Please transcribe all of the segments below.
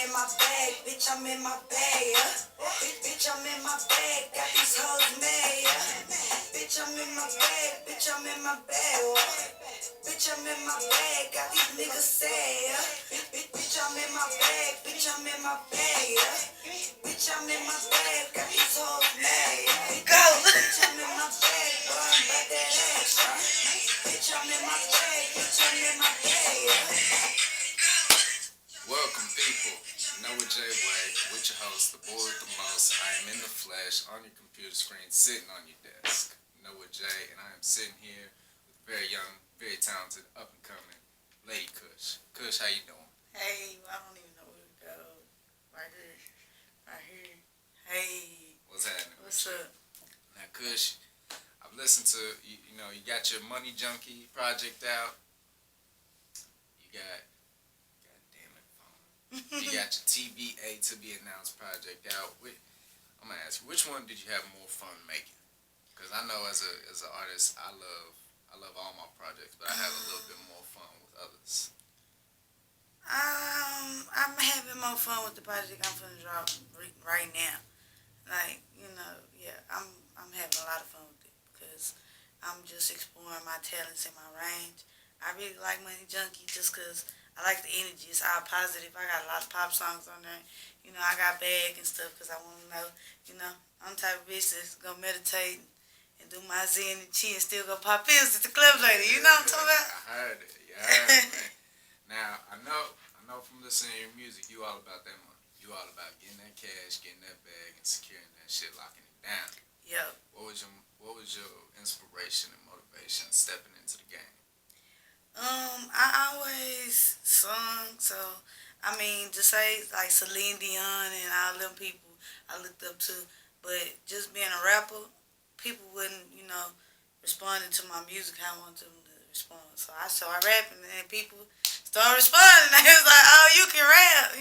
in my bag, bitch, I'm in my bag. Bitch, I'm in my bag, got these hoes mad. Bitch, I'm in my bag, bitch, I'm in my bag. Bitch, I'm in my bag, got these niggas sad. Bitch, I'm in my bag, bitch, I'm in my bag. Bitch, I'm in my bag, got these hoes mad. Go! Bitch, I'm in my bag, boy, I'm about that action. Bitch, I'm in my bag, bitch, I'm in my bag. Welcome, people. Noah J. Way, with your host, the boy with the most. I am in the flesh, on your computer screen, sitting on your desk. Noah J. And I am sitting here with very young, very talented, up and coming Lady Kush. Kush, how you doing? Hey, I don't even know where to go. Right here. Right here. Hey. What's happening? What's up? Now, Kush, I've listened to, you know, you got your Money Junkie project out. You got, God damn it, phone. You got your TBA to be announced project out. I'm gonna ask you, which one did you have more fun making? Because I know as an artist, I love all my projects, but I have a little bit more fun with others. I'm having more fun with the project I'm finna drop right now. Like, yeah, I'm having a lot of fun with it because I'm just exploring my talents and my range. I really like Money Junkie just because I like the energy. It's all positive. I got a lot of pop songs on there. I got bag and stuff because I want to know, I'm the type of bitch that's going to meditate and do my zen and chi and still go pop pills at the club later. You know what I'm talking about? I heard it. Yeah, I heard it, man. Now, I know from listening to your music, you all about that money. You all about getting that cash, getting that bag, and securing that shit, locking it down. Yep. What was your inspiration and motivation stepping into the game? I always sung, so to say like Celine Dion and all them people I looked up to, but just being a rapper, people wouldn't, responding to my music how I wanted them to respond. So I started rapping and people started responding. They was like, "Oh, you can rap,"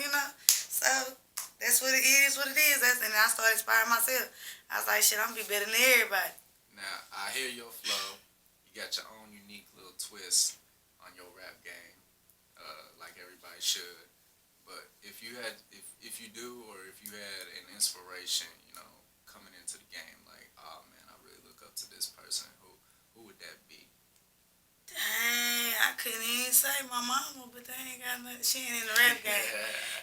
So that's what it is. And I started inspiring myself. I was like, "Shit, I'm gonna be better than everybody." Now, I hear your flow. You got your own unique little twist on your rap game, like everybody should. But if you do, or if you had an inspiration, coming into the game, like, oh man, I really look up to this person. Who would that be? Dang, I couldn't even say my mama, but they ain't got nothing. She ain't in the rap game.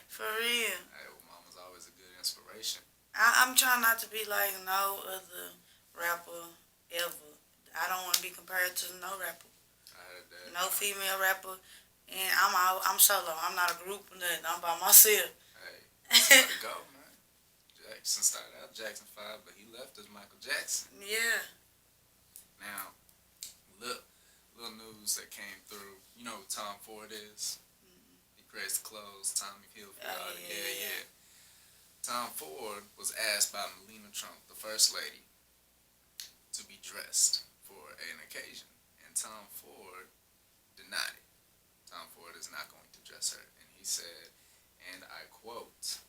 For real. Hey, well, mama's always a good inspiration. I'm trying not to be like no other rapper ever. I don't want to be compared to no rapper. I heard that. No female rapper. And I'm solo. I'm not a group or nothing. I'm by myself. Hey, that's where to go, man. Jackson started out Jackson 5, but he left as Michael Jackson. Yeah. Now, little news that came through. You know who Tom Ford is? Mm-hmm. He creates the clothes, Tommy Hilfiger. Yeah. Tom Ford was asked by Melania Trump, the First Lady, to be dressed for an occasion. And Tom Ford denied it. Tom Ford is not going to dress her. And he said, and I quote,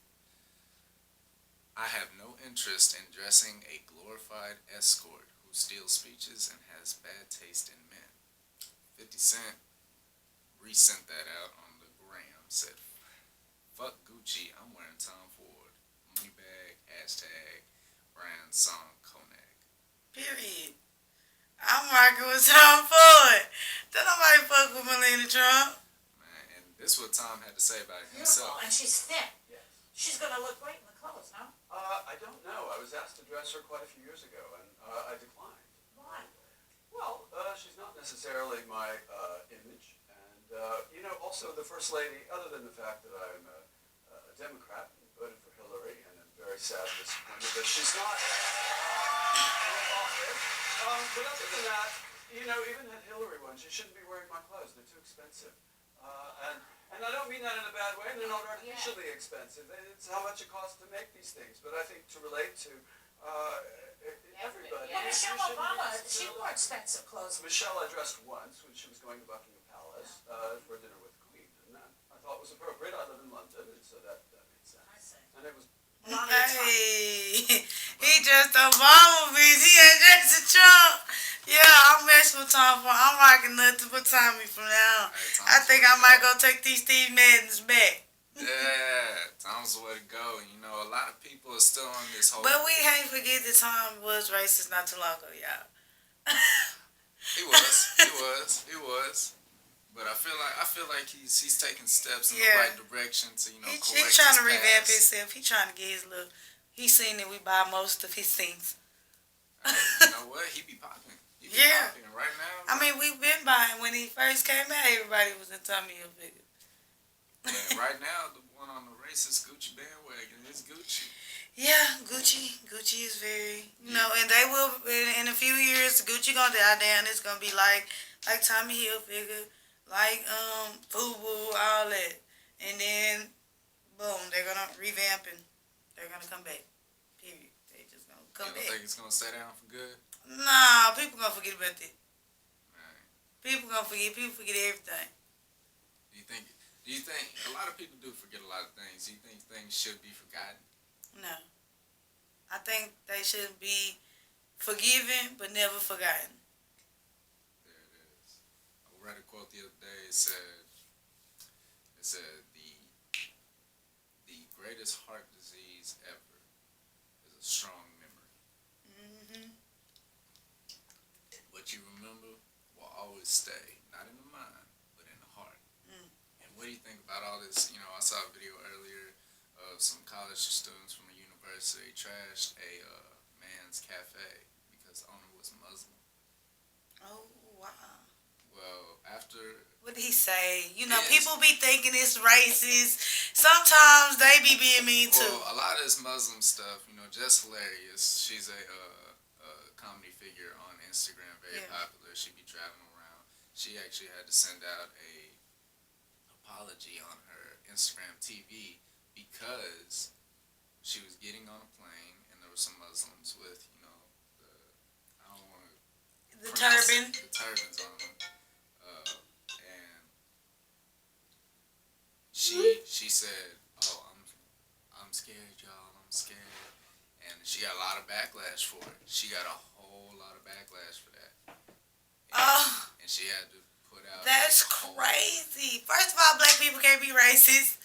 "I have no interest in dressing a glorified escort who steals speeches and has bad taste in men." 50 Cent resent that out on the gram, said, "Fuck Gucci, I'm wearing Tom Ford. Money bag, hashtag, brand song, Konak." Period. I'm rocking with Tom Ford. Don't nobody fuck with Melania Trump. Man, and this is what Tom had to say about it himself. Beautiful, and she's thin. Yes. She's going to look great in the clothes, no? I don't know. I was asked to dress her quite a few years ago, and I declined. Why? Well, she's not necessarily my image, and also the First Lady. Other than the fact that I'm a Democrat and voted for Hillary, and I'm very sad and disappointed that she's not in office. But other than that, even had Hillary won, she shouldn't be wearing my clothes. They're too expensive, and I don't mean that in a bad way. They're not artificially expensive. It's how much it costs to make these things. But I think to relate to everybody. Well, Michelle Obama, she wore expensive clothes. Michelle I dressed once when she was going to Buckingham Palace for dinner with the Queen, and that I thought was appropriate. I live in London, and so that made sense. I see. And it was. Hey, he dressed Obama, bitch. He ain't dressed Trump. Yeah, I'm messing with Tom Ford. I'm rocking nothing but Tommy from now on. Hey, I think I might go take these Steve Maddens back. Yeah, Time's the way to go. And, a lot of people are still on this whole. But we can't forget that Tom was racist not too long ago, y'all. He was. But I feel like he's taking steps in the Yeah. right direction to correct He's trying his to revamp past. himself. He's trying to get his little. He's seen that we buy most of his things. You know what? He be popping. He be Yeah. popping right now. I mean, we've been buying. When he first came out, everybody was in Tommy Hilfiger. And right now, the one on the racist Gucci bandwagon is Gucci. Yeah, Gucci is very, and they will in a few years. Gucci gonna die down. It's gonna be like Tommy Hilfiger, like Fubu, all that, and then boom, they're gonna revamp and they're gonna come back. Period. They just gonna You come don't back. think it's gonna stay down for good? Nah, people gonna forget about that. Right. People gonna forget. People forget everything. Do you think a lot of people do forget a lot of things? Do you think things should be forgotten? No, I think they should be forgiven but never forgotten. There it is. I read a quote the other day. It said the greatest heart disease ever is a strong memory. Hmm. What you remember will always stay, not in the mind, but in the heart. Mm. And what do you think about all this? I saw a video earlier of some college students from a university trashed a man's cafe because the owner was Muslim. Oh wow. Well, after What did he say? Yes. People be thinking it's racist. Sometimes they be being mean too. Well, a lot of this Muslim stuff, Jess Hilarious. She's a comedy figure on Instagram, very Yeah. popular. She be traveling around. She actually had to send out a apology on her Instagram TV because she was getting on a plane and there were some Muslims with, I don't want to The pronounce turban. the turbans on them, and she said, "Oh, I'm scared, y'all. I'm scared," and she got a lot of backlash for it. She got a whole lot of backlash for that, Oh, and she had to put out. that's a whole- crazy. First of all, black people can't be racist.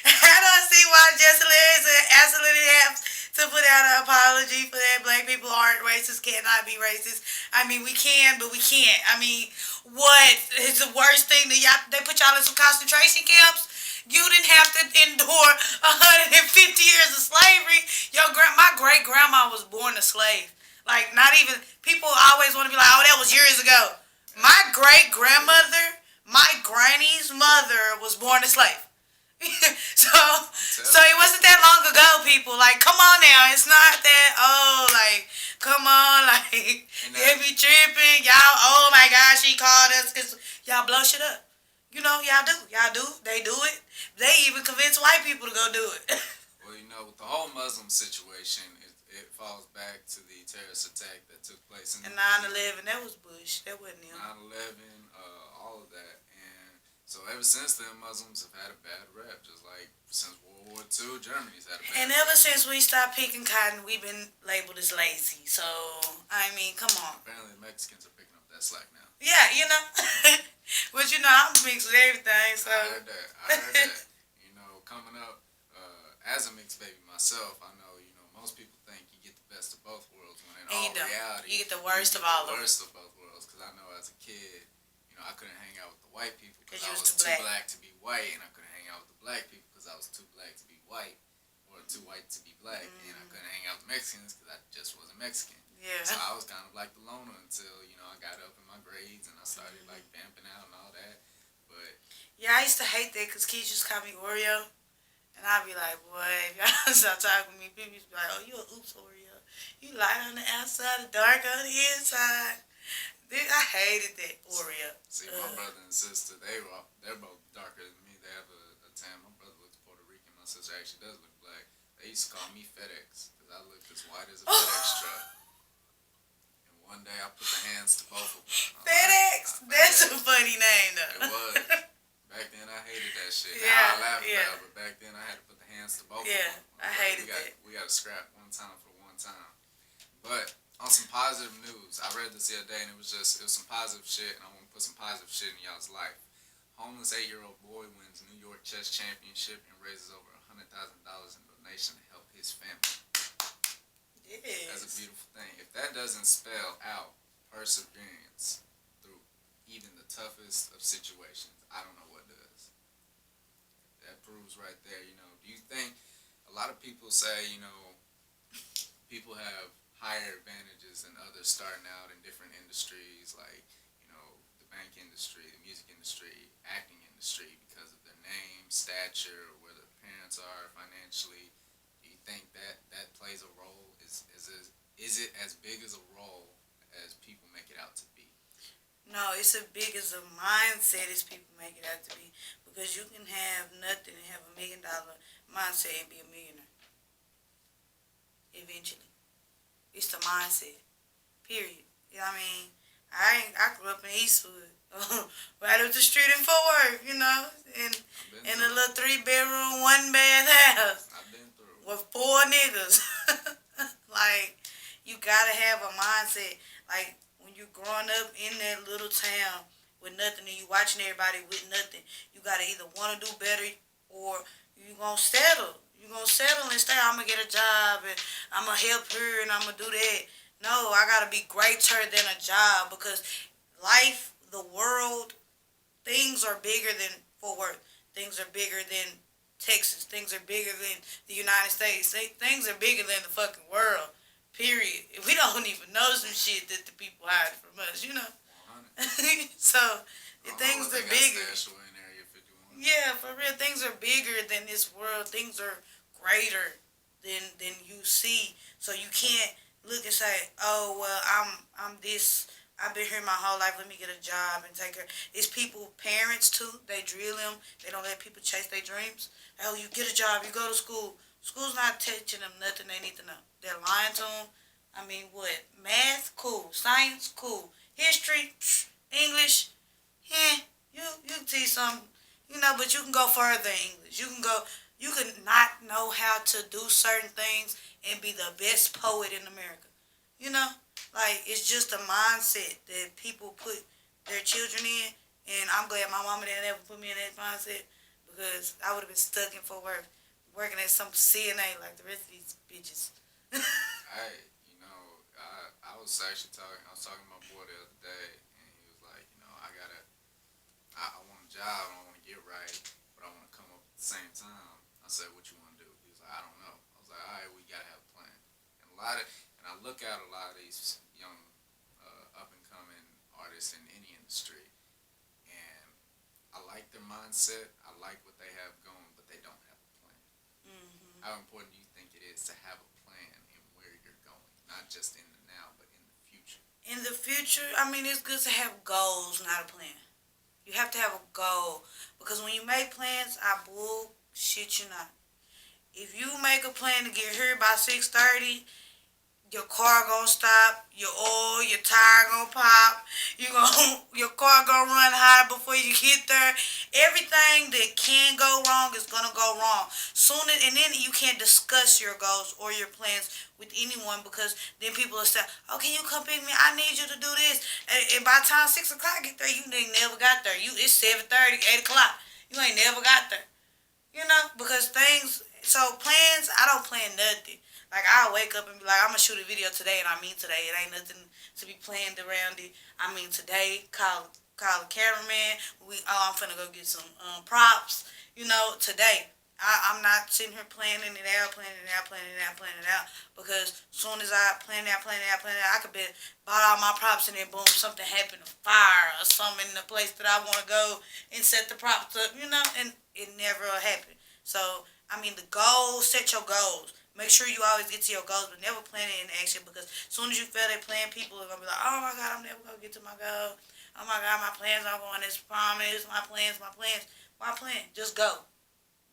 I don't see why Jess Hilarious absolutely have to put out an apology for that. Black people aren't racist, cannot be racist. I mean, we can, but we can't. I mean, what is the worst thing that y'all, they put y'all in some concentration camps? You didn't have to endure 150 years of slavery. My great grandma was born a slave. Like, not even, people always want to be like, oh, that was years ago. My great grandmother, my granny's mother was born a slave. so it wasn't that long ago, people. Like, come on now. It's not that, come on. Like, they be tripping. Y'all, oh my gosh, she called us. Cause y'all blow shit up. Y'all do. They do it. They even convince white people to go do it. Well, with the whole Muslim situation, it falls back to the terrorist attack that took place in And 9/11, that was Bush. That wasn't him. 9/11, all of that. And so ever since then, Muslims have had a bad rep, just like since World War II, Germany's had a bad And rep. ever since we stopped picking cotton, we've been labeled as lazy. So, I mean, come on. Apparently, the Mexicans are picking up that slack now. Yeah, But, I'm mixed with everything, so. I heard that. Coming up as a mixed baby myself, I know, most people think you get the best of both worlds when in And all you don't. reality, You get the worst of all of the them. worst of both worlds. Because I know as a kid, I couldn't hang out with the white people because you I was was too too black. black to be white, and I couldn't hang out with the black people because I was too black to be white, or too white to be black, and I couldn't hang out with Mexicans because I just wasn't Mexican. Yeah. So I was kind of like the loner until, I got up in my grades and I started like vamping out and all that. But Yeah, I used to hate that because kids used to call me Oreo. And I'd be like, boy, if y'all stop talking to me, people used to be like, oh, you a oops Oreo. You light on the outside, dark on the inside. I hated that Oreo. see, my brother and sister, they're both darker than me. They have a tan. My brother looks Puerto Rican. My sister actually does look black. They used to call me FedEx because I looked as white as a FedEx truck. And one day I put the hands to both of them. FedEx? That's a funny name, though. It was. Back then I hated that shit. Yeah, Now I laugh yeah. about it, but back then I had to put the hands to both Yeah, of them. I hated that. We got to scrap one time for one time. But on some positive news, I read this the other day and it was some positive shit, and I want to put some positive shit in y'all's life. Homeless 8-year-old boy wins New York chess championship and raises over $100,000 in donation to help his family. Yes. That's a beautiful thing. If that doesn't spell out perseverance through even the toughest of situations, I don't know what does. That proves right there, do you think a lot of people say, people have higher advantages than others starting out in different industries like, the bank industry, the music industry, acting industry because of their name, stature, or where their parents are financially. Do you think that plays a role? Is it as big as a role as people make it out to be? No, it's as big as a mindset as people make it out to be. Because you can have nothing and have $1 million mindset and be a millionaire. Eventually. It's the mindset. Period. You know what I mean? I grew up in Eastwood. Right up the street in Fort Worth, in a little 3-bedroom, 1-bath house. I've been through. With 4 niggas. Like, you gotta have a mindset. Like, when you growing up in that little town with nothing and you watching everybody with nothing, you gotta either want to do better or you gonna settle. You gonna settle and say, I'm gonna get a job and I'm gonna help her and I'm gonna do that. No, I gotta be greater than a job because life, the world, things are bigger than Fort Worth. Things are bigger than Texas. Things are bigger than the United States. Things are bigger than the fucking world. Period. We don't even know some shit that the people hide from us, 100. So, I don't know things what are they got bigger. stashed away in Area 51. Yeah, for real. Things are bigger than this world. Things are greater than you see. So you can't look and say, oh, well, I'm this. I've been here my whole life. Let me get a job and take her. It's people, parents too. They drill them. They don't let people chase their dreams. Oh, you get a job. You go to school. School's not teaching them nothing they need to know. They're lying to them. I mean, what? Math? Cool. Science? Cool. History? Psh, English? You can teach some, but you can go further in English. You can not know how to do certain things and be the best poet in America. Like, it's just a mindset that people put their children in, and I'm glad my mama didn't ever put me in that mindset because I would have been stuck in Fort Worth working at some CNA like the rest of these bitches. Hey, I was actually talking to my boy the other day, and he was like, I want a job, I want to get right, but I want to come up at the same time. I said, what you want to do? He was like, I don't know. I was like, all right, we got to have a plan. And I look at a lot of these young up-and-coming artists in any industry, and I like their mindset, I like what they have going, but they don't have a plan. Mm-hmm. How important do you think it is to have a plan in where you're going, not just in the now, but in the future? In the future, I mean, it's good to have goals, not a plan. You have to have a goal because when you make plans, I bullshit you not. If you make a plan to get here by 6:30, your car gonna stop, your oil, your tire gonna pop, your car gonna run hot before you get there. Everything that can go wrong is gonna go wrong. And then you can't discuss your goals or your plans with anyone because then people will say, oh, can you come pick me? I need you to do this. And by the time 6 o'clock get there, you ain't never got there. It's 7:30, 8 o'clock. You ain't never got there. Because so plans, I don't plan nothing. Like, I'll wake up and be like, I'm going to shoot a video today, and I mean today. It ain't nothing to be planned around it. I mean today, call a cameraman. I'm finna go get some props, today. I'm not sitting here planning it out, because as soon as I plan it out, I could be bought all my props and then boom, something happened, a fire or something in the place that I want to go and set the props up, and it never happened. So, I mean, the goals, set your goals. Make sure you always get to your goals, but never plan it in action because as soon as you fail that plan, people are going to be like, oh my God, I'm never going to get to my goal. Oh my God, my plans aren't going as promised. My plans. Why plan? Just go.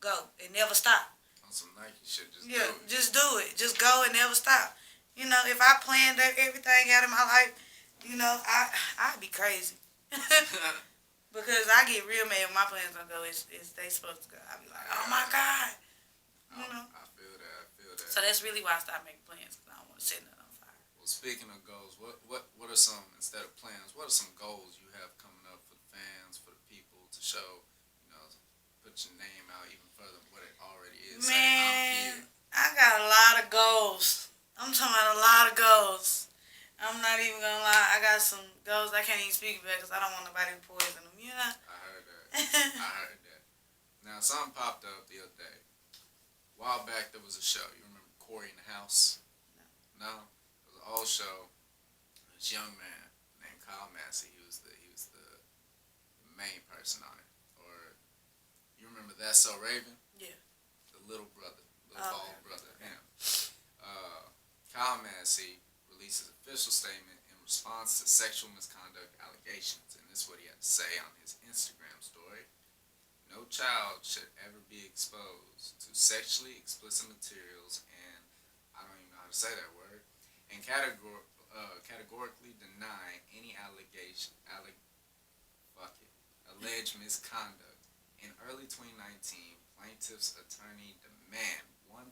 Go. And never stop. On some Nike shit, do it. Just do it. Just go and never stop. If I planned everything out in my life, I'd be crazy. Because I get real mad when my plans don't go as they supposed to go. I be like, oh my God. I feel that. So that's really why I stopped making plans because I don't want to set nothing on fire. Well, speaking of goals, what are some, instead of plans, what are some goals you have coming up for the fans, for the people, to show, put your name out even further than what it already is. Say, I'm Man, here. I got a lot of goals. I'm talking about a lot of goals. I'm not even gonna lie. I got some goals I can't even speak about because I don't want nobody to poison them. You know. I heard that. I heard that. Now, something popped up the other day. A while back, there was a show. You remember Corey in the House? No. It was an old show. This young man named Kyle Massey. He was the main person on it. Or you remember That's So Raven? Yeah. The little brother, Oh, bald brother, him. Kyle Massey releases an official statement in response to sexual misconduct allegations, and this is what he had to say on his Instagram story. No child should ever be exposed to sexually explicit materials, and I don't even know how to say that word, and categorically deny any alleged misconduct. In early 2019, plaintiff's attorney demand $1.5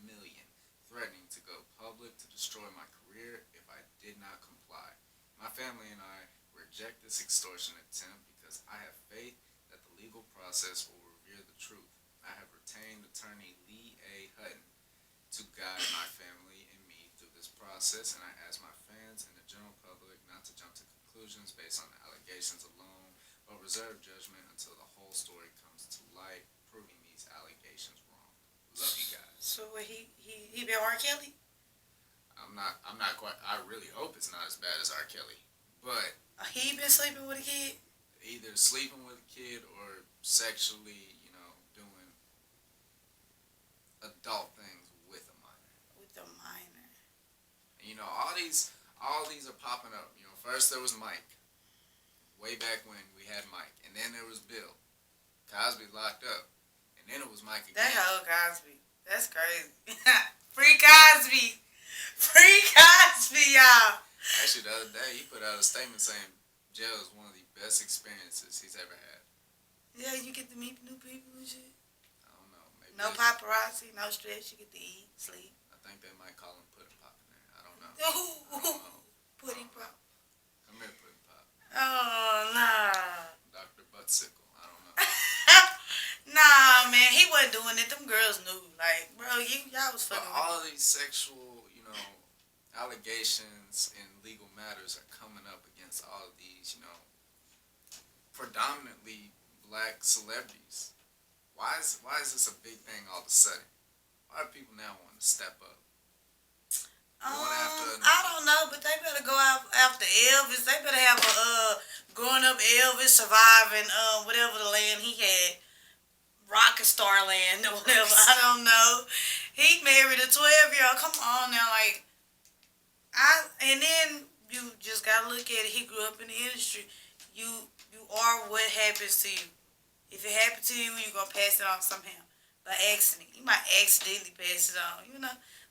million, threatening to go public to destroy my career if I did not comply. My family and I reject this extortion attempt because I have faith that the legal process will reveal the truth. I have retained attorney Lee A. Hutton to guide my family and me through this process, and I ask my fans and the general public not to jump to conclusions based on the allegations alone, but reserve judgment until the whole story comes to light, proving these allegations wrong. Love you guys. So he been R. Kelly? I'm not quite. I really hope it's not as bad as R. Kelly, but He been sleeping with a kid? either sleeping with a kid or sexually, doing adult things with a minor. With a minor. And, all these are popping up. First there was Mike, way back when we had Mike, and then there was Bill. Cosby locked up, and then it was Mike again. That whole Cosby. That's crazy. Free Cosby. Free Cosby, y'all. Actually, the other day he put out a statement saying jail is one of the best experiences he's ever had. Yeah, you get to meet new people and shit. I don't know. Maybe No paparazzi, no stress. You get to eat, sleep. I think they might call him Pudding Pop in there. I don't know. I don't know. Pudding pop. Come here, Pudding Pop. Oh, nah. Dr. Buttsickle. I don't know. Nah, man, he wasn't doing it. Them girls knew. Like, bro, y'all was But fucking all of these sexual, allegations in legal matters are coming up against all of these, predominantly black celebrities. Why is this a big thing all of a sudden? Why do people now want to step up? One after another. I don't know, but they better go out after Elvis. They better have a growing up Elvis surviving whatever the land he had, Rocket Star Land or whatever. I don't know. He married a 12-year-old. Come on now, like and then you just gotta look at it. He grew up in the industry. You are what happens to you. If it happened to you, you're gonna pass it on somehow by accident. You might accidentally pass it on.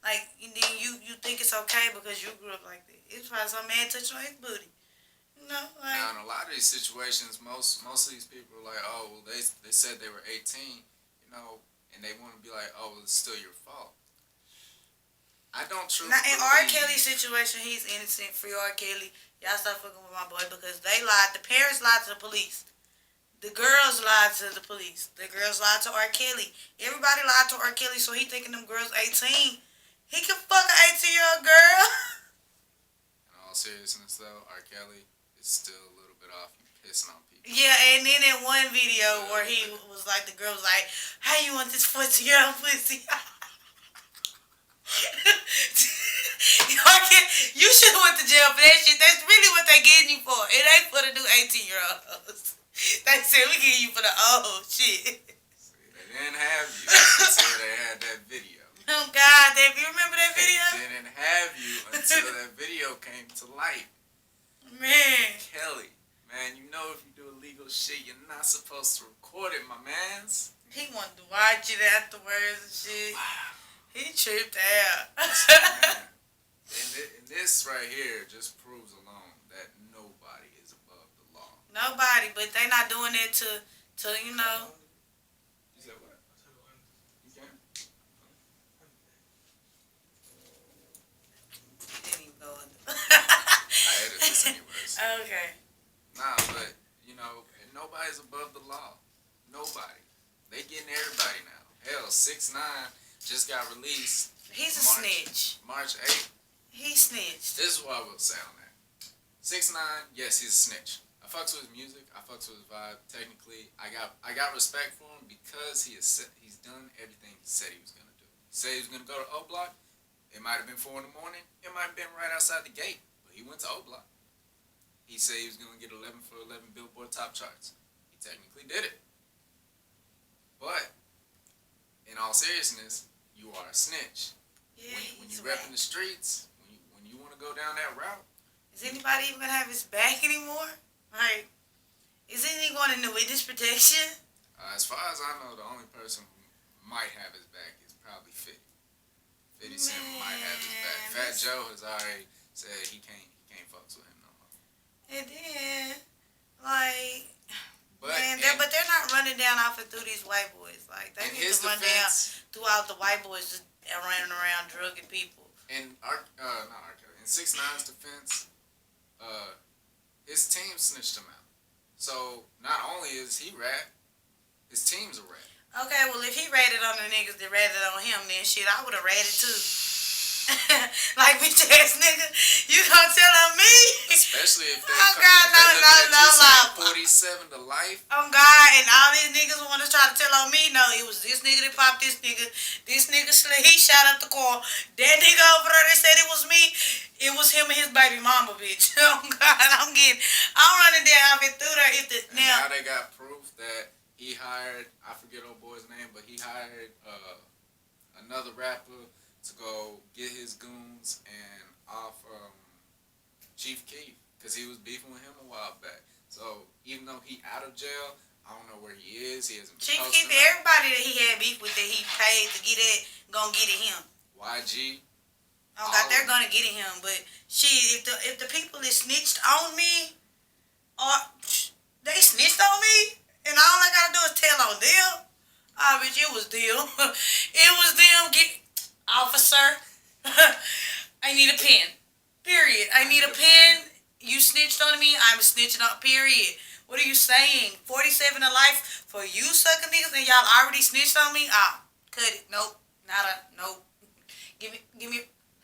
Like, and then you think it's okay because you grew up like that. It's probably some man touching on his booty. Like. Now, in a lot of these situations, most of these people are like, oh, well, they said they were 18, and they want to be like, oh, well, it's still your fault. I don't truly Now, in believe. R. Kelly's situation, he's innocent. Free R. Kelly. Y'all stop fucking with my boy because they lied. The parents lied to the police. The girls lied to the police. The girls lied to R. Kelly. Everybody lied to R. Kelly, so he thinking them girls 18. He can fuck an 18-year-old girl. In all seriousness, though, R. Kelly is still a little bit off. You pissing on people. Yeah, and then in one video where he was like, the girl was like, how you want this 14-year-old pussy? You should have went to jail for that shit. That's really what they getting you for. It ain't for the new 18-year-olds. They said we getting you for the old shit. See, they didn't have you until they had that video. Oh God, Dave, you remember that video? They didn't have you until that video came to light. Man. Kelly, man, if you do illegal shit, you're not supposed to record it, my mans. He wanted to watch it afterwards and shit. Wow. He tripped out. Man. And this right here just proves alone that nobody is above the law. Nobody, but they not doing it to You said what? You can? Didn't even go under. I edit this anyways. Okay. Nah, but, nobody's above the law. Nobody. They getting everybody now. Hell, 6ix9ine just got released. He's a snitch. March 8th. He snitched. This is what I will say on that. 6ix9ine, yes, he's a snitch. I fucks with his music. I fucks with his vibe. Technically, I got respect for him because he's done everything he said he was gonna do. He said he was gonna go to O Block. It might have been 4 in the morning. It might have been right outside the gate. But he went to O Block. He said he was gonna get 11 for 11 Billboard top charts. He technically did it. But in all seriousness, you are a snitch. Yeah, When you rep in the streets, when you want to go down that route. Is anybody even gonna have his back anymore? Like, is he going into witness protection? As far as I know, the only person who might have his back is probably 50. 50 Cent might have his back. Fat Joe has already said he can't fucks with him no more. And then, like, But but they're not running down off and through these white boys. Like, they need to run down throughout the white boys just running around drugging people. In 6ix9ine's defense, his team snitched him out. So not only is he rat, his team's a rat. Okay, well, if he ratted on the niggas that ratted on him, then shit, I would have ratted too. Like, bitch ass nigga, you gonna tell on me? Especially if they Oh, God, no. 47 to life. Oh, God, and all these niggas want to try to tell on me. No, it was this nigga that popped this nigga. This nigga, he shot up the car. That nigga over there that said it was me, it was him and his baby mama, bitch. Oh, God, I'm running down and through there. Now they got proof that he hired, I forget old boy's name, but he hired another rapper to go get his goons and off Chief Keef, because he was beefing with him a while back. So even though he out of jail, I don't know where he is. He hasn't been Chief posting Keef, everybody that he had beef with that he paid to get it, gonna get at him. YG. Oh God, they're gonna get at him. But shit, if the people that snitched on me, or they snitched on me, and all I gotta do is tell on them. Oh, bitch, it was them. It was them. Officer, I need a pen. Period. I need a pen. You snitched on me. I'm snitching on. Period. What are you saying? 47 to life for you sucking niggas and y'all already snitched on me? Ah, cut it. Nope. Nada. Nope. Give me.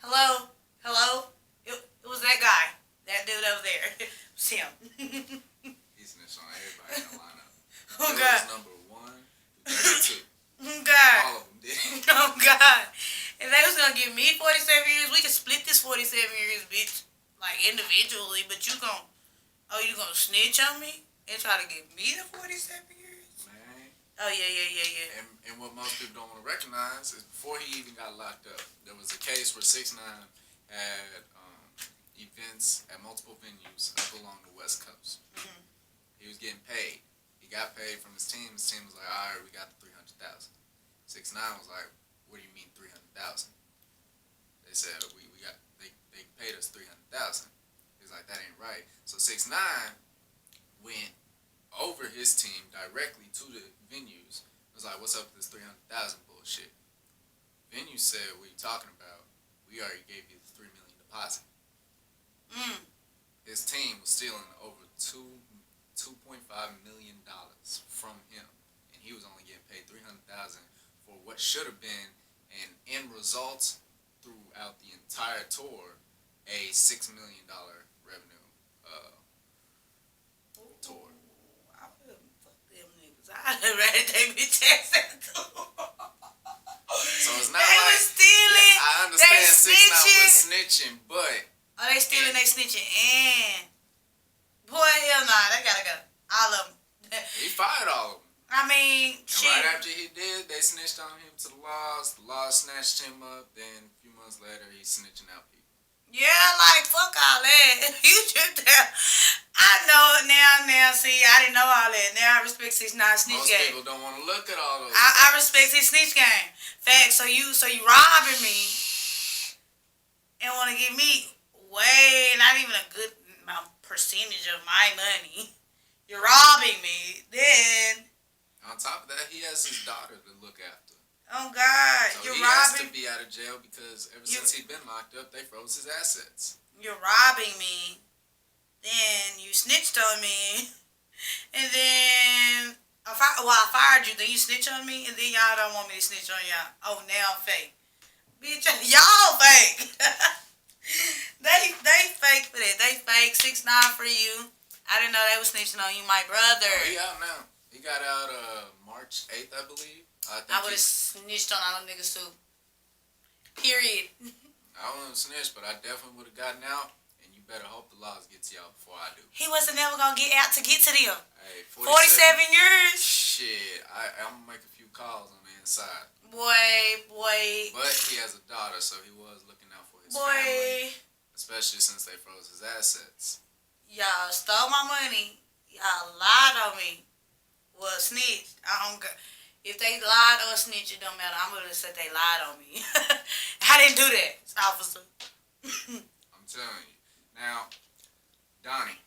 Hello. It was that guy. That dude over there. It was him. He snitched on everybody in the lineup. Oh It God. was number 1 through 32. Oh God. All of them did. Oh God. If they was gonna give me 47 years, we could split this 47 years, bitch. Like, individually, but you gonna snitch on me and try to give me the 47 years? Man. Oh, yeah. And what most people don't want to recognize is before he even got locked up, there was a case where 6ix9ine had events at multiple venues up along the West Coast. Mm-hmm. He was getting paid. He got paid from his team. His team was like, all right, we got the 300,000. 6ix9ine was like, what do you mean 300,000? They said they paid us 300,000. He's like, that ain't right. So 6ix9ine went over his team directly to the venues. Was like, what's up with this 300,000 bullshit? Venue said, what are you talking about? We already gave you the $3 million deposit. His team was stealing over $2.5 million from him, and he was only getting paid 300,000 for what should have been an end result throughout the entire tour, a $6 million revenue tour. I would have fucked them niggas. I'd have rather take bitch ass at the So it's not they like was stealing. I understand They 6ix9ine was snitching, but they stealing, they snitching, and boy, hell nah, they gotta go. All of them. he fired all of them. I mean, And shit. right after he did, they snitched on him to the laws. The laws snatched him up. Then a few months later, he's snitching out people. Yeah, like, fuck all that. You tripped out. I know it now. See, I didn't know all that. Now I respect 6ix9ine snitch Most game. people don't want to look at all those I things. respect his snitch game. Facts. So you robbing me and want to give me not even a good percentage of my money. You're robbing me. Then, On top of that, he has his daughter to look after. oh God, So you're he has robbing. to be out of jail because ever since he's been locked up, they froze his assets. You're robbing me. Then you snitched on me. And then I fired you. Then you snitch on me, and then y'all don't want me to snitch on y'all. Oh, now I'm fake, bitch. Y'all fake. they fake for that. They fake 6ix9ine for you. I didn't know they was snitching on you, my brother. Oh, he out now. He got out March 8th, I believe. I would have snitched on all them niggas too. Period. I wouldn't snitch, but I definitely would have gotten out. And you better hope the laws get to y'all before I do. He wasn't never gonna get out to get to them. Hey, 47 years. Shit, I'm gonna make a few calls on the inside. Boy. But he has a daughter, so he was looking out for his family. Especially since they froze his assets. Y'all stole my money. Y'all lied on me. Well, snitched. If they lied or snitched, it don't matter. I'm gonna say they lied on me. I didn't do that, officer. I'm telling you. Now, Donnie,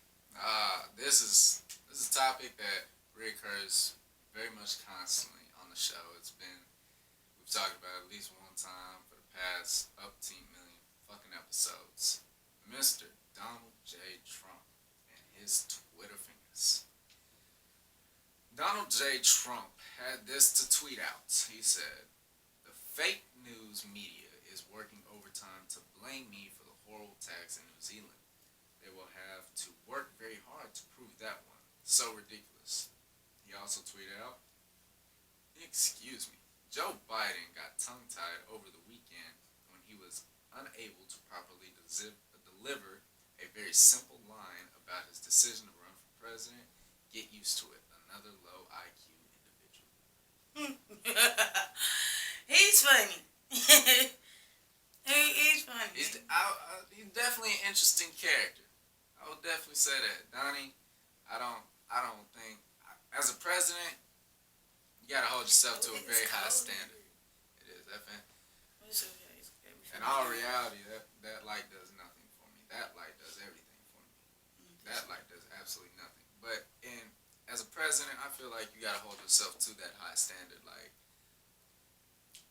this is a topic that reoccurs very much constantly on the show. We've talked about it at least one time for the past up to million fucking episodes. Mr. Donald J. Trump and his Twitter fingers. Donald J. Trump had this to tweet out. He said, "The fake news media is working overtime to blame me for the horrible attacks in New Zealand. They will have to work very hard to prove that one. So ridiculous." He also tweeted out, "Excuse me, Joe Biden got tongue-tied over the weekend when he was unable to properly deliver a very simple line about his decision to run for president. Get used to it. Another low IQ individual." He's funny. He's funny. He's definitely an interesting character. I would definitely say that. Donnie, I don't think, as a president, you gotta hold yourself to a very high standard. It is, that fan. In all reality, that light does nothing for me. That light does everything for me. That light does absolutely nothing. But as a president, I feel like you gotta hold yourself to that high standard. Like,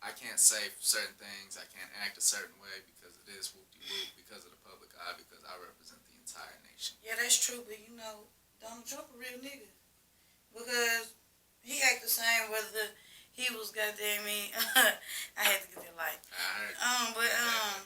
I can't say certain things, I can't act a certain way because it is whoop-de-whoop, because of the public eye, because I represent the entire nation. Yeah, that's true, but you know, Donald Trump a real nigga. Because he act the same whether he was goddamn me. I had to get that light.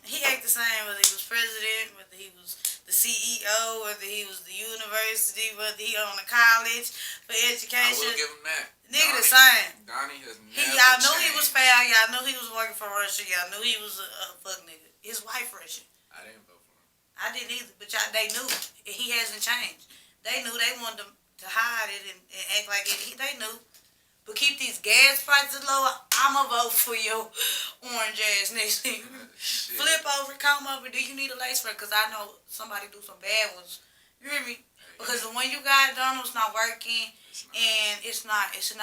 He act the same whether he was president, whether he was the CEO, whether he was the university, whether he owned a college for education. I will give him that. Nigga the same. Donnie has never Y'all knew he changed. was foul. Y'all knew he was working for Russia. Y'all knew he was a fuck nigga. His wife Russian. I didn't vote for him. I didn't either, but they knew. He hasn't changed. They knew. They wanted to hide it and act like it. They knew. But keep these gas prices low, I'ma vote for your orange ass nigga. Flip over, come over. Do you need a lace front? Because I know somebody do some bad ones. You hear me? Because the one you got, Donald's not working. And it's not. And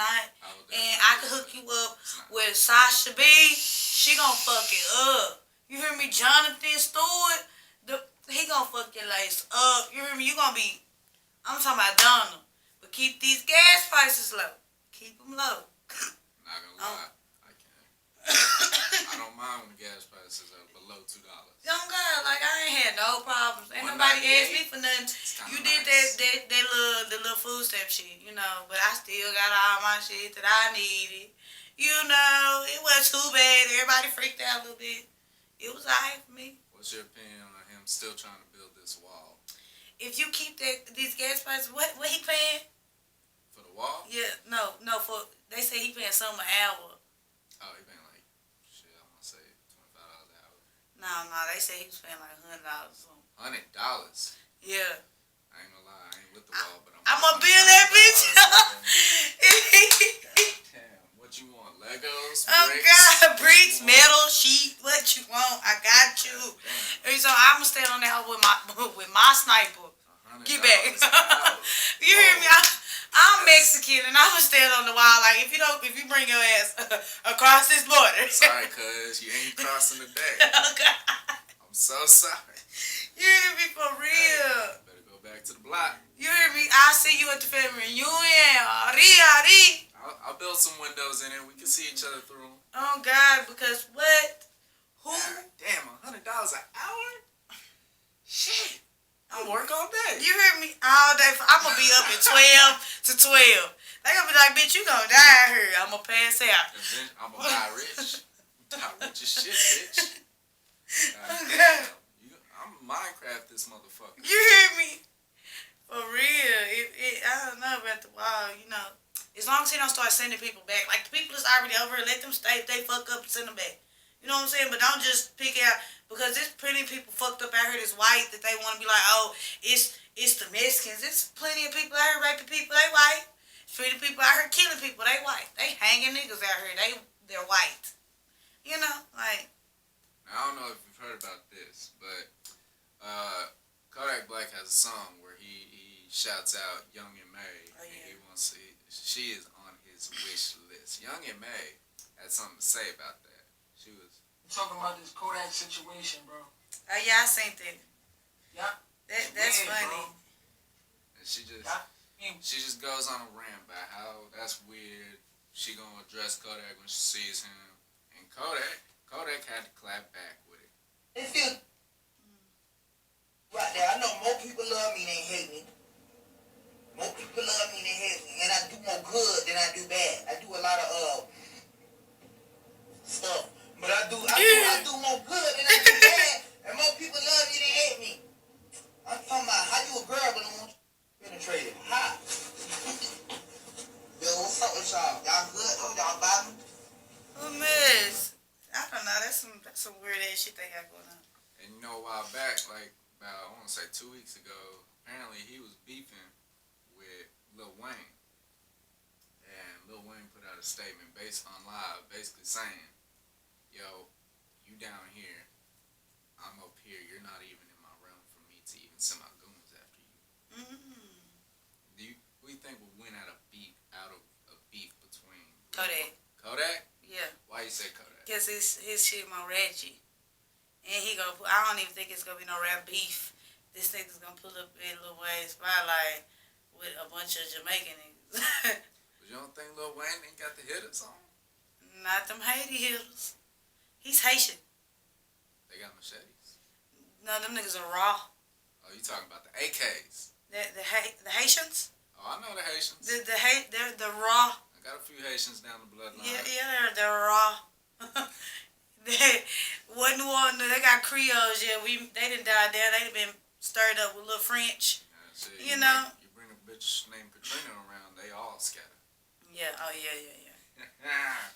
I could hook you up with Sasha B. She gonna fuck it up. You hear me? Jonathan Stewart, he gonna fuck your lace up. You hear me? You gonna be, I'm talking about Donald. But keep these gas prices low. Keep them low. Not gonna lie, I can't. I don't mind when the gas prices are below $2. Young girl, like I ain't had no problems. Ain't nobody asked me for nothing. You did that little food stamp shit, you know. But I still got all my shit that I needed. You know, it wasn't too bad. Everybody freaked out a little bit. It was alright for me. What's your opinion on him still trying to build this wall? If you keep these gas prices, what he paying? For the wall? Yeah, no. They say he paying something an hour. Oh, he paying like, shit, I want to say $25 an hour. No, they say he was paying like $100 or something. $100? Yeah. I ain't gonna lie, I ain't with the wall, but I'm gonna build that bitch up. Damn, what you want, Legos, Oh bricks? God, bricks, metal, sheet, what you want, I got you. And so I'm gonna stand on that with my sniper. Get back. You hear me? I'm Mexican and I'm gonna stand on the wall like if you bring your ass across this border. Sorry, cuz you ain't crossing the day. Okay. I'm so sorry. You hear me for real? Hey, better go back to the block. You hear me? I'll see you at the family reunion. Ari. I'll build some windows in it. We can see each other through them. Oh God, because what? Who? God damn, $100 an hour? Shit. Oh I'ma work all day. You hear me? All day. I'm gonna be up at 12 to 12. They gonna be like, bitch, you gonna die here. I'm gonna pass out. And then I'm gonna die rich. Die rich as shit, bitch. Okay. I'm Minecraft this motherfucker. You hear me? For real. I don't know about the wall, you know. As long as he don't start sending people back. Like, the people that's already over here, let them stay. If they fuck up, send them back. You know what I'm saying? But don't just pick out, because there's plenty of people fucked up out here that's white that they want to be like, oh, it's the Mexicans. There's plenty of people out here raping people, they white. Plenty of people out here killing people, they white. They hanging niggas out here, they're white. You know, like. Now, I don't know if you've heard about this, but Kodak Black has a song where he shouts out Young and May, Oh, yeah. and she is on his wish list. Young and May had something to say about that. She was talking about this Kodak situation, bro. Oh, yeah, I seen that. Yeah. That's weird, funny. bro. and she Yeah. just goes on a rant about how that's weird. She gonna address Kodak when she sees him, and Kodak had to clap back with it. It feels right there. I know more people love me than hate me. More people love me than hate me, and I do more good than I do bad. I do a lot of stuff, but I do more good than I do bad, and more people love me than hate me. I'm talking about how you a girl but don't want you penetrated. How? Yo, what's up with y'all? Y'all good? Oh, y'all vibing? Who miss? I don't know. That's some weird ass shit they got going on. And you know, a while back, like about I want to say 2 weeks ago, apparently he was beefing with Lil Wayne, and Lil Wayne put out a statement based on live, basically saying, "Yo, you down here, I'm up here. You're not even in my realm for me to even send my goons after you." Who do you think would win out of a beef between Kodak. Kodak? Yeah. Why you say Kodak? Because his shit more ratchet. And I don't even think it's going to be no rap beef. This nigga's going to pull up in Lil Wayne's spotlight with a bunch of Jamaican niggas. But you don't think Lil Wayne ain't got the hitters on? Not them Haiti hitters. He's Haitian. They got machetes. No, them niggas are raw. Oh, you talking about the AKs? The Haitians? Oh, I know the Haitians. They're raw. I got a few Haitians down the bloodline. Yeah, they're raw. What New Orleans? They got Creoles. Yeah, they didn't die there. They done been stirred up with little French. Yeah, see, You know. You bring a bitch named Katrina around, they all scatter. Yeah. Oh yeah.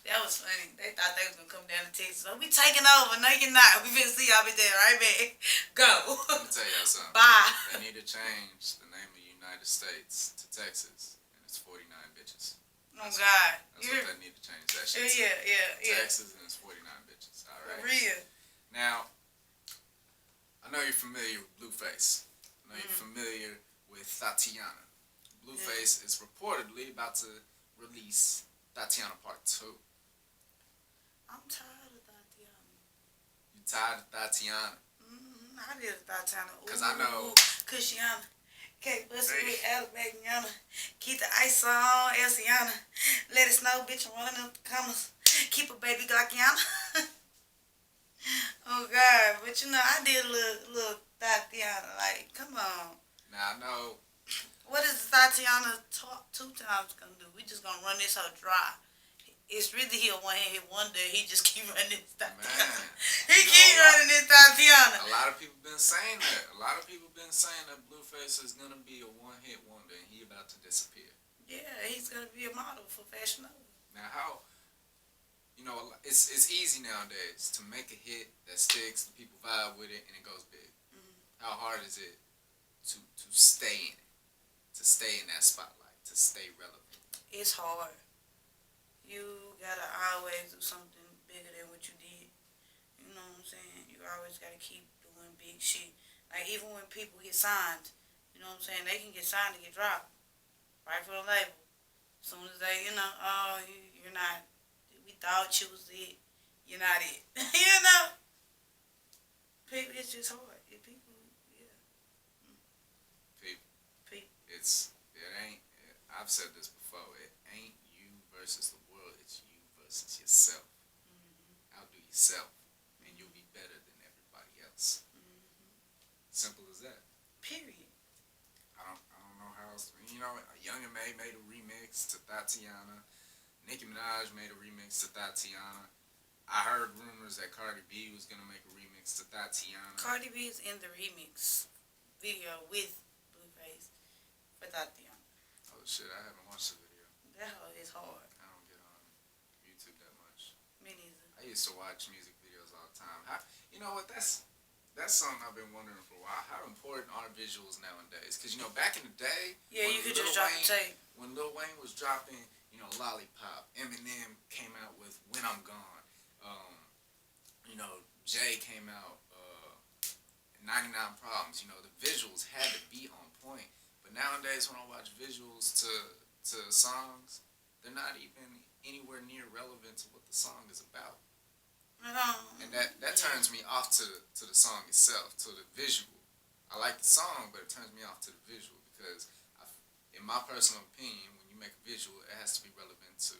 That was funny. They thought they was gonna come down to Texas. Oh, we taking over. No, you're not. We finna see y'all be there, right, man? Go. Let me tell y'all something. Bye. They need to change the name of the United States to Texas, and it's 49 bitches. Oh God. That's what they need to change that shit to. Yeah. Texas, and it's 49 bitches. All right. Real. Now, I know you're familiar with Blueface. I know you're familiar with Tatiana. Blueface is reportedly about to release Tatiana Part 2. I'm tired of Tatiana. You tired of Tatiana? I did Tatiana. Because I know. Kushiana. Cake busted with Alabama. Keep the ice on, Elsiana. Let it snow, bitch, I'm running up the commas. Keep a baby Glockiana. Oh, God. But, you know, I did a little Tatiana. Like, come on. Now, I know. What is Tatiana 2 times going to do? We just going to run this whole dry. It's really he a one-hit wonder. He just keep running this Tatiana. He keep running this Tatiana. A lot of people been saying that. A lot of people been saying that Blueface is going to be a one-hit wonder and he about to disappear. Yeah, he's going to be a model for Fashion Nova. Now, how, you know, it's easy nowadays to make a hit that sticks, the people vibe with it, and it goes big. How hard is it to stay in it, to stay in that spotlight, to stay relevant? It's hard. You gotta always do something bigger than what you did. You know what I'm saying? You always gotta keep doing big shit. Like, even when people get signed, you know what I'm saying? They can get signed to get dropped. Right for the label. As soon as they, you know, oh, you're not, we thought you was it. You're not it. You know? People, it's just hard. People, yeah. People. I've said this before, it ain't you versus the world, it's you versus yourself. Outdo yourself, and you'll be better than everybody else. Simple as that. Period. Tatiana. Nicki Minaj made a remix to Tatiana. I heard rumors that Cardi B was gonna make a remix to Tatiana. Cardi B is in the remix video with Blueface for Tatiana. Oh shit, I haven't watched the video. That hoe is hard. I don't get on YouTube that much. Me neither. I used to watch music videos all the time. You know what? That's something I've been wondering for a while. How important are visuals nowadays? Because back in the day, Yeah, when you could Lil just drop a Wayne- tape. When Lil Wayne was dropping, Lollipop, Eminem came out with When I'm Gone. Jay came out 99 Problems. The visuals had to be on point. But nowadays, when I watch visuals to songs, they're not even anywhere near relevant to what the song is about. And that turns me off to the song itself, to the visual. I like the song, but it turns me off to the visual because, in my personal opinion, when you make a visual, it has to be relevant to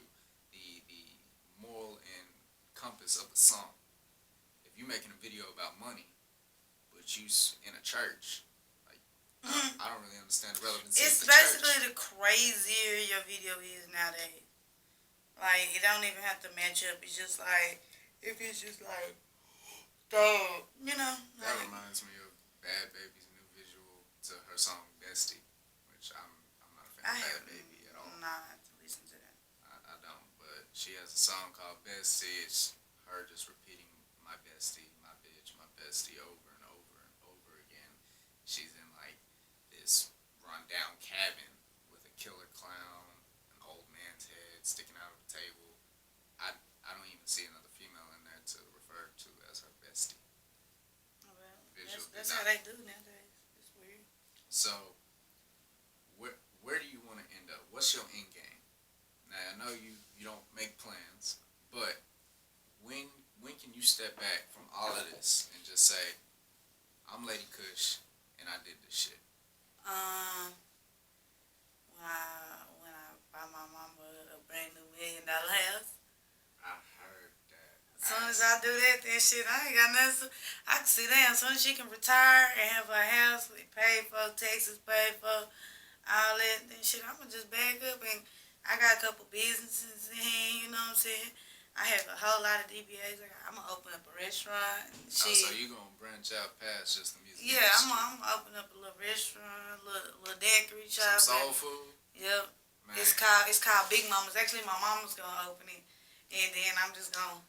the moral and compass of the song. If you're making a video about money, but you in a church, like I don't really understand the relevancy It's of the church. basically the crazier your video is nowadays. Like, it don't even have to match up. It's just like, if it's just like, dog, That like, reminds me of Bad Baby's new visual to her song Bestie, which I'm not a fan I of Bad have Baby at all. not to listen to that. I don't, but she has a song called Bestie. It's her just repeating my bestie, my bitch, my bestie over and over and over again. She's in like this rundown cabin with a killer clown, an old man's head sticking out of the table. I don't even see another female in there to refer to as her bestie. Well, Visual that's design. how they do nowadays. It's weird. So, where do you want to end up? What's your end game? Now I know you don't make plans, but when can you step back from all of this and just say, I'm Lady Kush and I did this shit? When I buy my mama a brand new $1 million house. I heard that. As soon as I do that, then shit, I ain't got nothing. I can sit down. As soon as she can retire and have her house paid for, taxes paid for, all that, then shit, I'ma just back up and I got a couple businesses in hand, you know what I'm saying? I have a whole lot of DBAs. I'm gonna open up a restaurant and shit. Oh, so you gonna branch out past just the music Yeah, industry? I'm gonna open up a little restaurant, little daiquiri shop. Some soul food? Yep. Man. It's called Big Mama's. Actually, my mama's gonna open it, and then I'm just gonna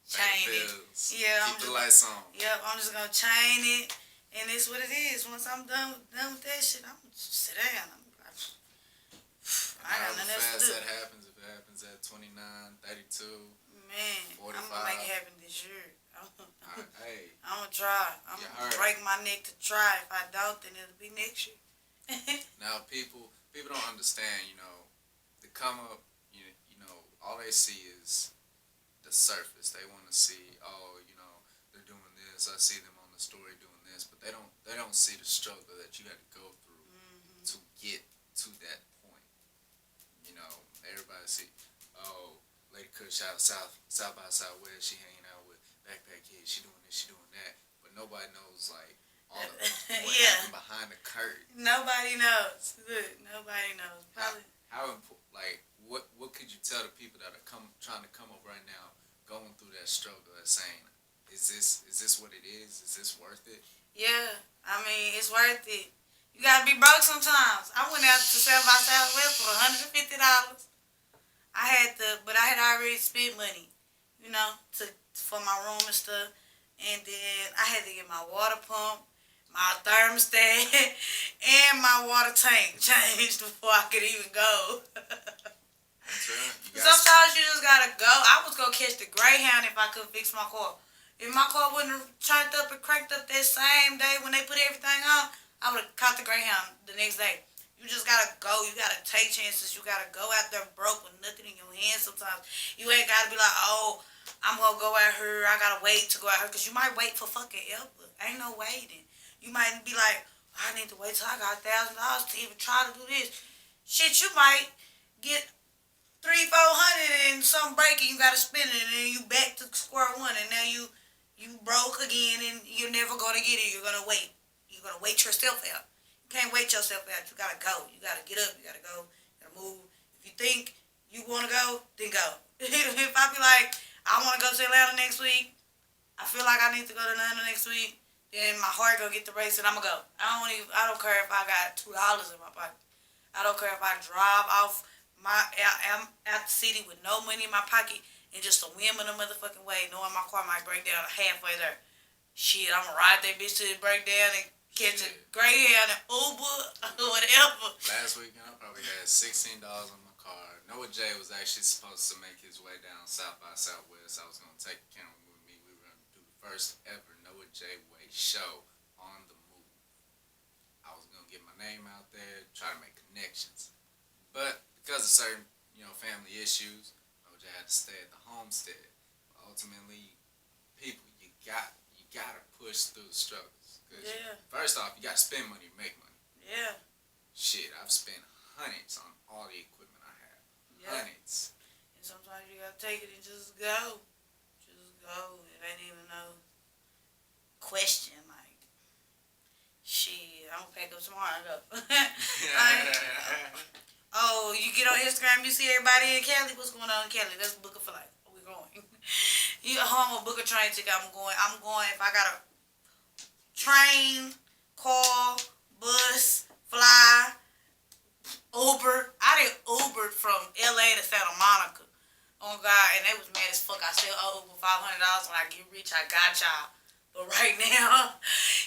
Pay chain the it. bills. Yeah, Keep the lights on. Yep, I'm just gonna chain it, and it's what it is. Once I'm done with that shit, I'm gonna just sit down. I got However nothing else to fast do. that happens, if it happens at 29, 32, Man, 45. I'm gonna make it happen this year. hey, I'm gonna try. I'm You gonna heard. break my neck to try. If I don't, then it'll be next year. now people don't understand, the come up, all they see is the surface. They want to see, they're doing this. I see them on the story doing this, but they don't see the struggle that you had to go through to get to that point. Everybody see, Lady Kush out South by Southwest, she hanging out with backpack kids, she doing this, she doing that, but nobody knows like all of what Yeah. happened behind the curtain. Nobody knows. Look, nobody knows. Probably. How important? Like, what could you tell the people that are trying to come up right now, going through that struggle, and saying, is this what it is? Is this worth it? Yeah, I mean, it's worth it. You gotta be broke sometimes. I went out to South by Southwest for $150. But I had already spent money, for my room and stuff. And then I had to get my water pump, my thermostat, and my water tank changed before I could even go. That's right. Sometimes you just gotta go. I was gonna catch the Greyhound if I couldn't fix my car. If my car wouldn't have turned up and cranked up that same day when they put everything on, I would have caught the Greyhound the next day. You just gotta go. You gotta take chances. You gotta go out there broke with nothing in your hand sometimes. You ain't gotta be like, oh, I'm gonna go out here. I gotta wait to go out here. Because you might wait for fucking ever. Ain't no waiting. You might be like, I need to wait till I got $1,000 to even try to do this. Shit, you might get $300-400 and something breaking. You gotta spend it. And then you back to square one. And now you broke again and you're never gonna get it. You're gonna wait. You're gonna wait yourself out. You can't wait yourself out. You gotta go. You gotta get up. You gotta go. You gotta move. If you think You want to go? Then go. If I be like, I want to go to Atlanta next week, I feel like I need to go to Atlanta next week, then my heart gonna get the race and I'm gonna go. I don't care if I got $2 in my pocket. I don't care if I drive off out the city with no money in my pocket and just a whim in a motherfucking way, knowing my car might break down halfway there. Shit, I'm gonna ride that bitch to the breakdown and catch a Greyhound and Uber or whatever. Last weekend, I probably had $16 on my car. Noah J was actually supposed to make his way down South by Southwest. I was gonna take the camera with me. We were gonna do the first ever Noah J Way show on the move. I was gonna get my name out there, try to make connections. But because of certain, family issues, OJ had to stay at the homestead. But ultimately, people, you gotta push through the struggles. 'Cause Yeah. First off, you gotta spend money to make money. Yeah. Shit, I've spent hundreds on all the equipment I have. Yeah. Hundreds. And sometimes you gotta take it and just go. Just go. It ain't even no question. Like, shit, I'm gonna pack up tomorrow and go. Like, oh, you get on Instagram, you see everybody in Cali. What's going on in Cali? Let's book a flight. We're going. You at home, book a train ticket. I'm going. If I got a train, car, bus, fly, Uber. I did Uber from LA to Santa Monica. Oh God, and they was mad as fuck. I still owe Uber $500. When I get rich, I got y'all. But right now,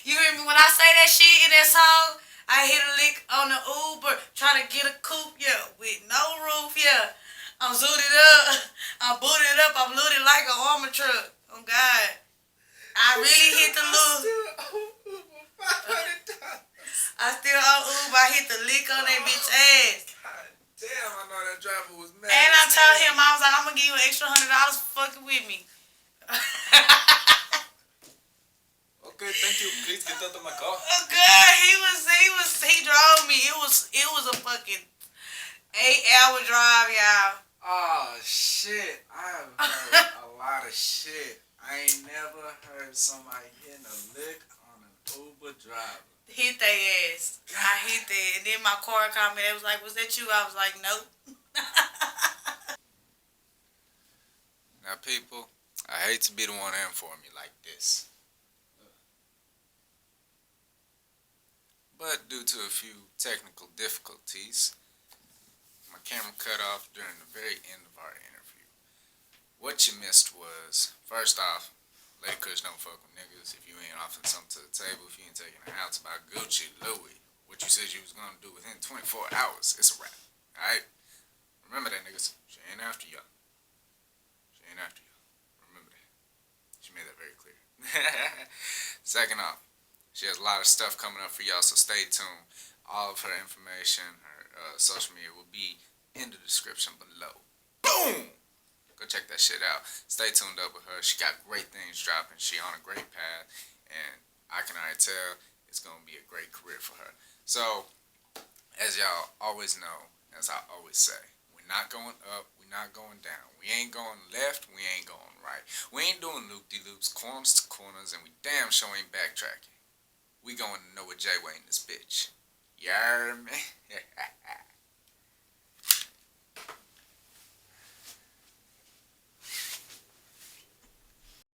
you hear me when I say that shit in that song? I hit a lick on the Uber, trying to get a coupe, yeah, with no roof, yeah. I'm zooted up. I'm booted up. I'm looted like an armor truck. Oh God. I really hit the loop. I still owe Uber. I hit the lick on that bitch ass. God damn, I know that driver was mad. And I told him, I was like, I'm gonna give you an extra $100 for fucking with me. Okay, thank you. Please get out of my car. Oh God, he drove me. It was a fucking 8-hour drive, y'all. Oh shit, I have heard a lot of shit. I ain't never heard somebody hitting a lick on an Uber driver. Hit their ass. I hit that. And then my car called me. They was like, was that you? I was like, nope. Now, people, I hate to be the one to inform you like this. But due to a few technical difficulties, my camera cut off during the very end of our interview. What you missed was, first off, Lady Kush don't fuck with niggas. If you ain't offering something to the table, if you ain't taking a house by Gucci, Louis, what you said you was gonna do within 24 hours, it's a wrap. Alright? Remember that, niggas. She ain't after y'all. She ain't after y'all. Remember that. She made that very clear. Second off, she has a lot of stuff coming up for y'all, so stay tuned. All of her information, her social media will be in the description below. Boom! Go check that shit out. Stay tuned up with her. She got great things dropping. She on a great path, and I can already tell it's gonna be a great career for her. So, as y'all always know, as I always say, we're not going up, we're not going down. We ain't going left, we ain't going right. We ain't doing loop-de-loops, corners to corners, and we damn sure ain't backtracking. We going to Noah J Way in this bitch. You heard me?